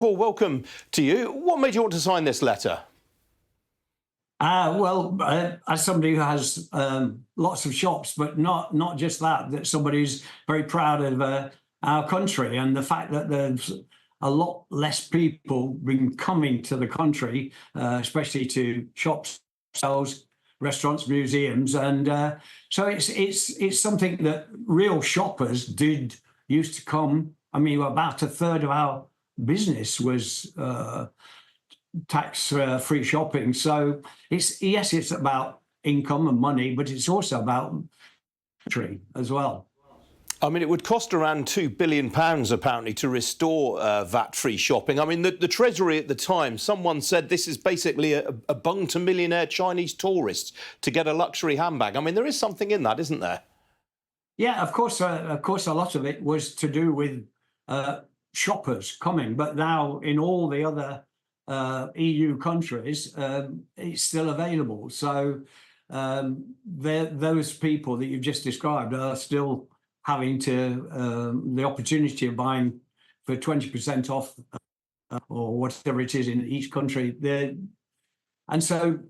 Paul, welcome to you. What made you want to sign this letter? As somebody who has lots of shops, but not just that somebody who's very proud of our country, and the fact that there's a lot less people been coming to the country, especially to shops, sales, restaurants, museums, and so it's something that real shoppers used to come. I mean, about a third of our business was tax-free shopping. So it's about income and money, but it's also about country as well. I mean, it would cost around £2 billion, apparently, to restore VAT-free shopping. I mean, the Treasury at the time, someone said this is basically a bung to millionaire Chinese tourists to get a luxury handbag. I mean, there is something in that, isn't there? Yeah, of course, a lot of it was to do with shoppers coming. But now in all the other EU countries, it's still available. So those people that you've just described are still having the opportunity of buying for 20% off or whatever it is in each country. And so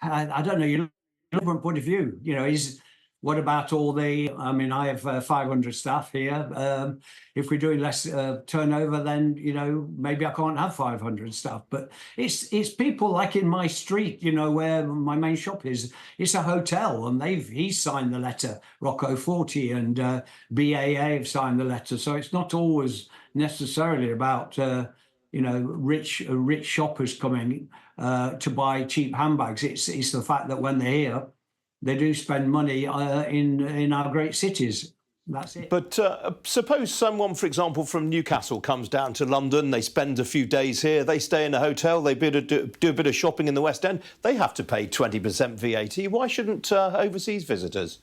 I don't know, you know, different point of view, you know, what about all I mean, I have 500 staff here. If we're doing less turnover, then, you know, maybe I can't have 500 staff. But it's people like in my street, you know, where my main shop is. It's a hotel, and he's signed the letter. Rocco 40 and BAA have signed the letter. So it's not always necessarily about you know, rich shoppers coming to buy cheap handbags. It's the fact that when they're here, they do spend money in our great cities. That's it. But suppose someone, for example, from Newcastle comes down to London, they spend a few days here, they stay in a hotel, they do a bit of shopping in the West End, they have to pay 20% VAT. Why shouldn't overseas visitors?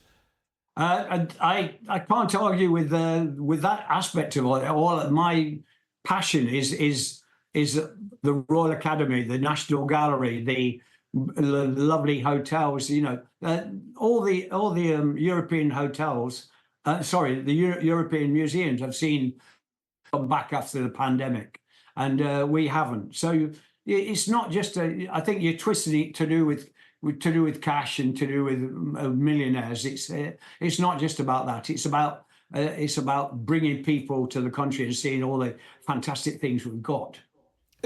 I can't argue with that aspect of it. All my passion is the Royal Academy, the National Gallery, the lovely hotels, you know, all the European hotels, the European museums I've seen come back after the pandemic, and we haven't. So it's not just I think you're twisting it to do with cash and to do with millionaires. It's not just about that. It's about bringing people to the country and seeing all the fantastic things we've got.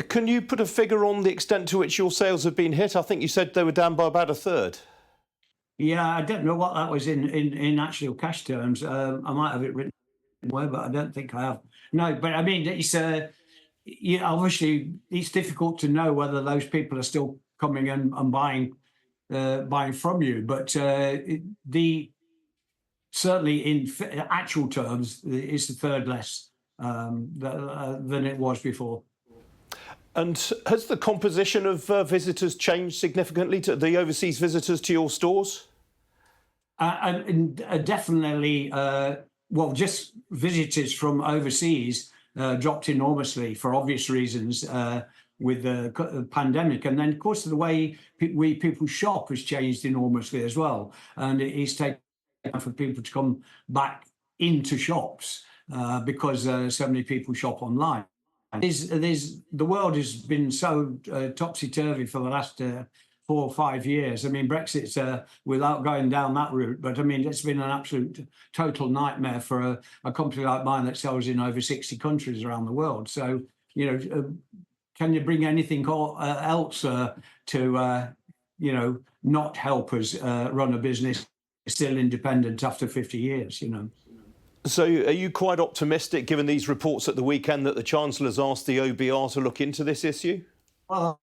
Can you put a figure on the extent to which your sales have been hit? I think you said they were down by about a third. Yeah, I don't know what that was in actual cash terms. I might have it written somewhere, but I don't think I have. No, but I mean, it's obviously it's difficult to know whether those people are still coming and buying from you. But certainly in actual terms, it's a third less than it was before. And has the composition of visitors changed significantly, to the overseas visitors to your stores? Definitely. Well, just visitors from overseas dropped enormously for obvious reasons with the pandemic. And then, of course, the way people shop has changed enormously as well. And it's taken for people to come back into shops because so many people shop online. The world has been so topsy-turvy for the last 4 or 5 years. I mean, Brexit's without going down that route, but I mean, it's been an absolute total nightmare for a company like mine that sells in over 60 countries around the world. So, you know, can you bring anything else to, you know, not help us run a business still independent after 50 years, you know? So are you quite optimistic, given these reports at the weekend, that the Chancellor's asked the OBR to look into this issue? Well,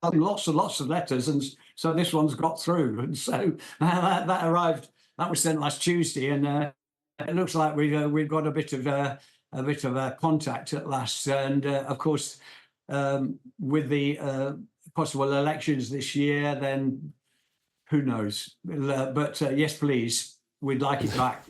lots and lots of letters, and so this one's got through. And so that arrived, that was sent last Tuesday, and it looks like we've got a bit of contact at last. And of course, with the possible elections this year, then who knows? But yes, please, we'd like it back.